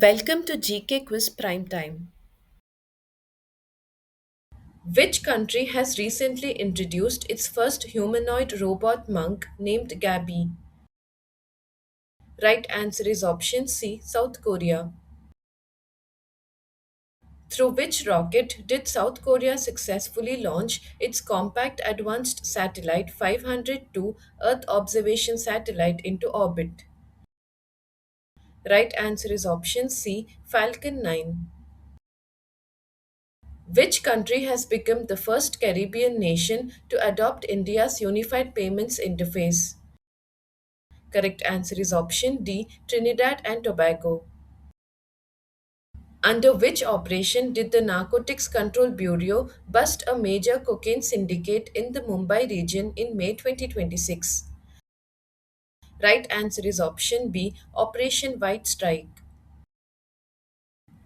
Welcome to GK Quiz Prime Time. Which country has recently introduced its first humanoid robot monk named Gabby? Right answer is option C, South Korea. Through which rocket did South Korea successfully launch its compact advanced satellite 502 Earth observation satellite into orbit? Right answer is option C, Falcon 9. Which country has become the first Caribbean nation to adopt India's unified payments interface? Correct answer is option D, Trinidad and Tobago. Under which operation did the Narcotics Control Bureau bust a major cocaine syndicate in the Mumbai region in May 2026? Right answer is option B, Operation White Strike.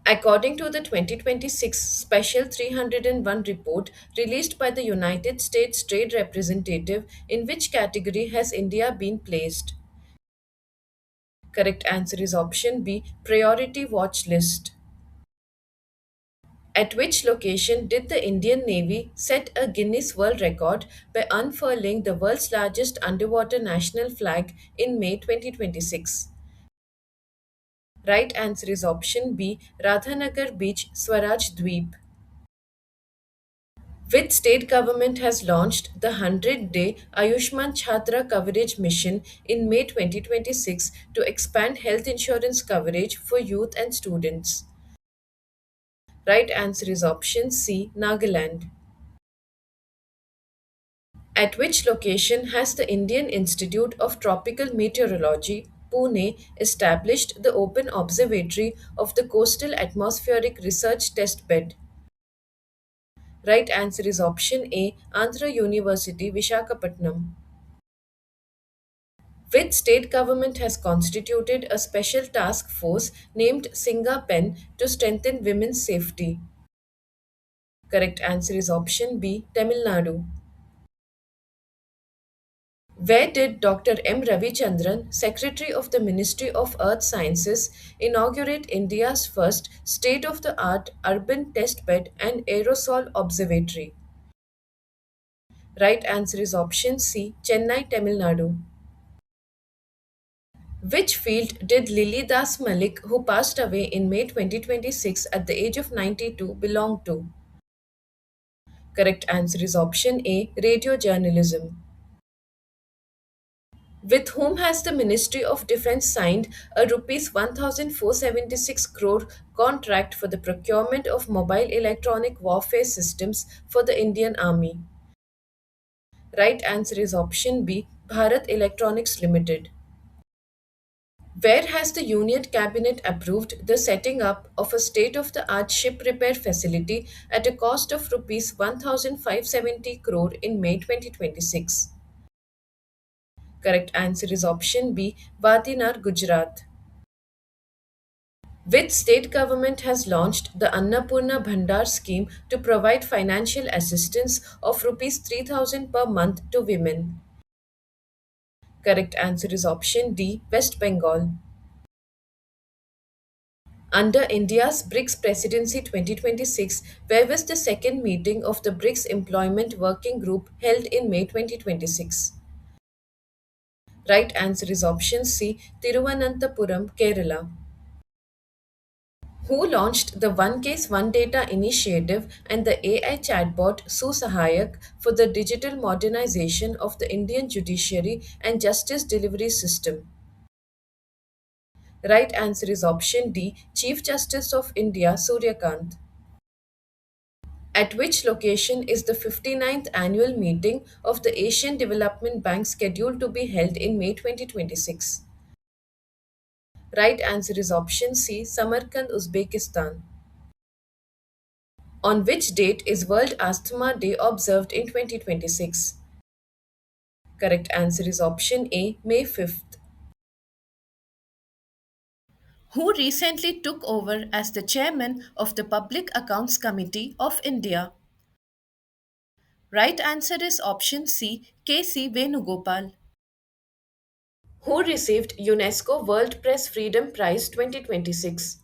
According to the 2026 Special 301 report released by the United States Trade Representative, in which category has India been placed? Correct answer is option B, Priority Watch List. At which location did the Indian Navy set a Guinness World Record by unfurling the world's largest underwater national flag in May 2026? Right answer is option B, Radhanagar Beach, Swaraj Dweep. Which state government has launched the 100-day Ayushman Chhatra coverage mission in May 2026 to expand health insurance coverage for youth and students? Right answer is option C, Nagaland. At which location has the Indian Institute of Tropical Meteorology, Pune, established the Open Observatory of the Coastal Atmospheric Research Test Bed? Right answer is option A, Andhra University, Vishakhapatnam. Which state government has constituted a special task force named Singa Pen to strengthen women's safety? Correct answer is option B, Tamil Nadu. Where did Dr. M. Ravichandran, Secretary of the Ministry of Earth Sciences, inaugurate India's first state of the art urban testbed and aerosol observatory? Right answer is option C, Chennai, Tamil Nadu. Which field did Lily Das Malik, who passed away in May 2026 at the age of 92, belong to? Correct answer is option A, radio journalism. With whom has the Ministry of Defence signed a Rs 1,476 crore contract for the procurement of mobile electronic warfare systems for the Indian Army? Right answer is option B, Bharat Electronics Limited. Where has the Union Cabinet approved the setting up of a state of the art ship repair facility at a cost of Rs 1,570 crore in May 2026? Correct answer is option B, Vadinar, Gujarat. Which state government has launched the Annapurna Bhandar scheme to provide financial assistance of Rs 3,000 per month to women? Correct answer is option D, West Bengal. Under India's BRICS Presidency 2026, where was the second meeting of the BRICS Employment Working Group held in May 2026? Right answer is option C, Tiruvananthapuram, Kerala. Who launched the One Case One Data initiative and the AI chatbot Susahayak for the digital modernization of the Indian judiciary and justice delivery system? Right answer is option D, Chief Justice of India Suryakant. At which location is the 59th annual meeting of the Asian Development Bank scheduled to be held in May 2026? Right answer is option C, Samarkand, Uzbekistan. On which date is World Asthma Day observed in 2026? Correct answer is option A, May 5th. Who recently took over as the chairman of the Public Accounts Committee of India? Right answer is option C, K.C. Venugopal. Who received UNESCO World Press Freedom Prize 2026?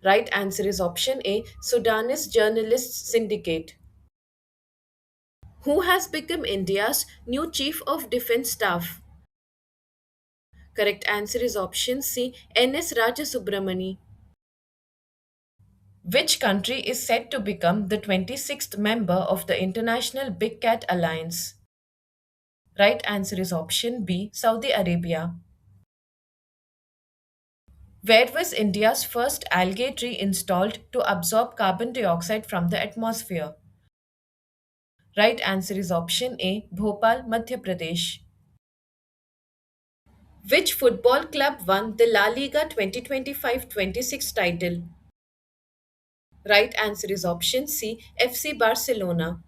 Right answer is option A, Sudanese Journalists Syndicate. Who has become India's new Chief of Defense Staff? Correct answer is option C, N.S. Rajasubramani. Which country is set to become the 26th member of the International Big Cat Alliance? Right answer is option B, Saudi Arabia. Where was India's first algae tree installed to absorb carbon dioxide from the atmosphere? Right answer is option A, Bhopal, Madhya Pradesh. Which football club won the La Liga 2025-26 title? Right answer is option C, FC Barcelona.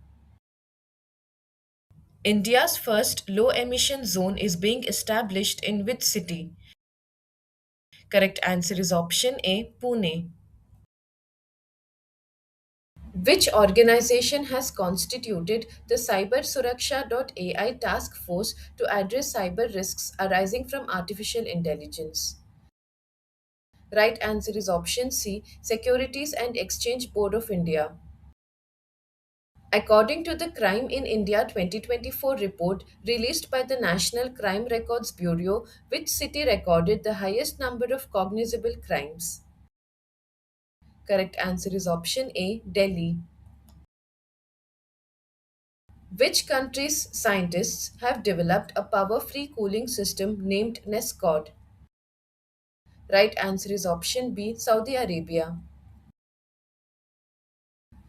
India's first low emission zone is being established in which city? Correct answer is option A, Pune. Which organization has constituted the Cyber Suraksha.ai task force to address cyber risks arising from artificial intelligence? Right answer is option C, Securities and Exchange Board of India. According to the Crime in India 2024 report released by the National Crime Records Bureau, which city recorded the highest number of cognizable crimes? Correct answer is option A, Delhi. Which country's scientists have developed a power free cooling system named Nescod? Right answer is option B, Saudi Arabia.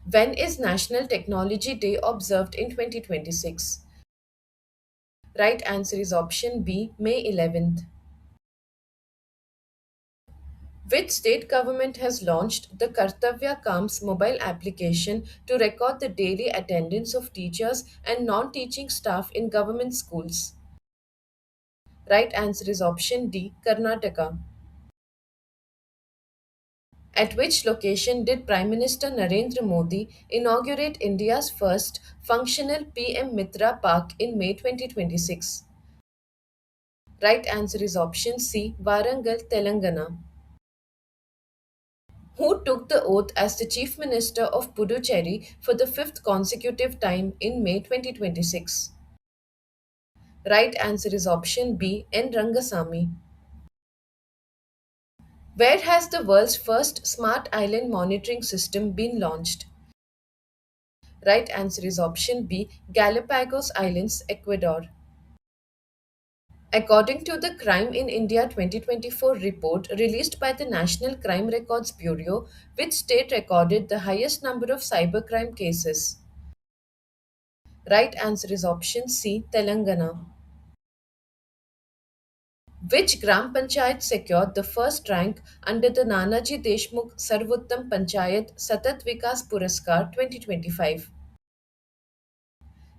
When is National Technology Day observed in 2026? Right answer is option B, May 11th. Which state government has launched the Kartavya Kams mobile application to record the daily attendance of teachers and non teaching staff in government schools? Right answer is option D, Karnataka. At which location did Prime Minister Narendra Modi inaugurate India's first functional PM Mitra Park in May 2026? Right answer is option C, Warangal, Telangana. Who took the oath as the Chief Minister of Puducherry for the fifth consecutive time in May 2026? Right answer is option B, N. Rangasamy. Where has the world's first smart island monitoring system been launched? Right answer is option B, Galapagos Islands, Ecuador. According to the Crime in India 2024 report released by the National Crime Records Bureau, which state recorded the highest number of cybercrime cases? Right answer is option C, Telangana. Which Gram Panchayat secured the first rank under the Nanaji Deshmukh Sarvottam Panchayat Satat Vikas Puraskar 2025?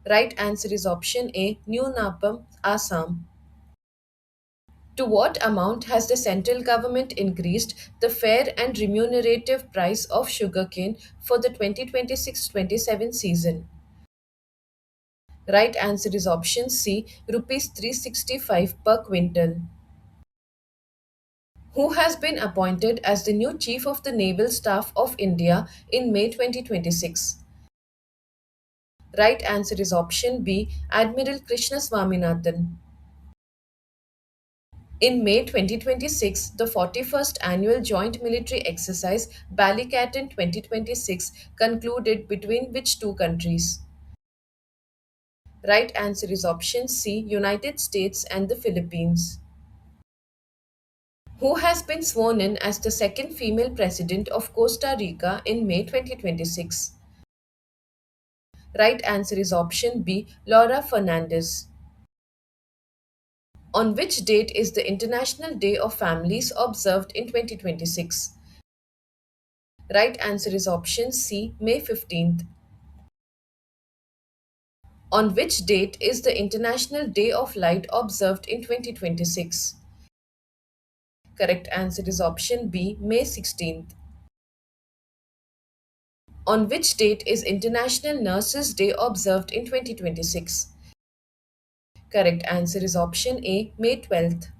Right answer is option A, New Napam, Assam. To what amount has the central government increased the fair and remunerative price of sugarcane for the 2026-27 season? Right answer is option C, rupees 365 per quintal. Who has been appointed as the new Chief of the Naval Staff of India in May 2026? Right answer is option B, Admiral Krishna Swaminathan. In May 2026, the 41st Annual Joint Military Exercise Balikatan 2026 concluded between which two countries? Right answer is option C, United States and the Philippines. Who has been sworn in as the second female president of Costa Rica in May 2026? Right answer is option B, Laura Fernandez. On which date is the International Day of Families observed in 2026? Right answer is option C, May 15th. On which date is the International Day of Light observed in 2026? Correct answer is option B, May 16th. On which date is International Nurses Day observed in 2026? Correct answer is option A, May 12th.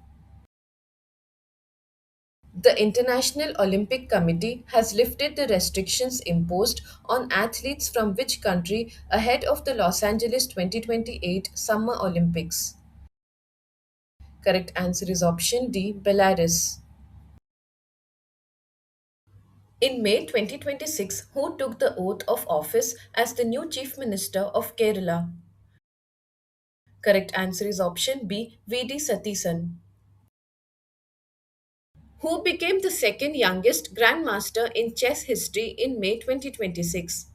The International Olympic Committee has lifted the restrictions imposed on athletes from which country ahead of the Los Angeles 2028 Summer Olympics? Correct answer is option D, Belarus. In May 2026, who took the oath of office as the new Chief Minister of Kerala? Correct answer is option B, V.D. Satisan. Who became the second youngest Grandmaster in chess history in May 2026?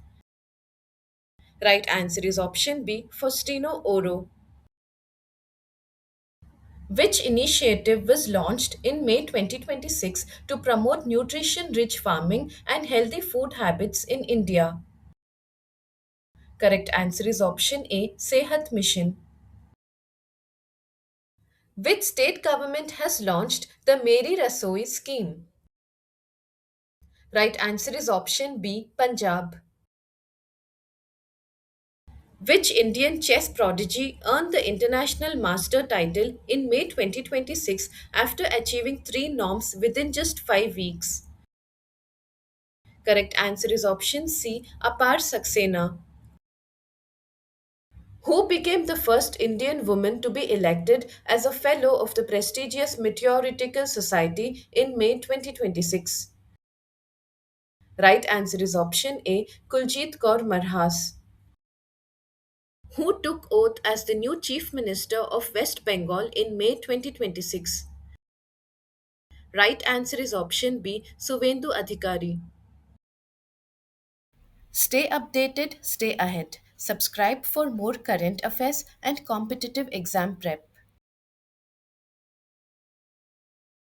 Right answer is option B, Faustino Oro. Which initiative was launched in May 2026 to promote nutrition rich farming and healthy food habits in India? Correct answer is option A, Sehat Mission. Which state government has launched the Meri Rasoi scheme? Right answer is option B, Punjab. Which Indian chess prodigy earned the international master title in May 2026 after achieving three norms within just 5 weeks? Correct answer is option C, Apar Saxena. Who became the first Indian woman to be elected as a fellow of the prestigious Meteoritical Society in May 2026? Right answer is option A, Kuljit Kaur Marhas. Who took oath as the new Chief Minister of West Bengal in May 2026? Right answer is option B, Suvendu Adhikari. Stay updated, stay ahead. Subscribe for more current affairs and competitive exam prep.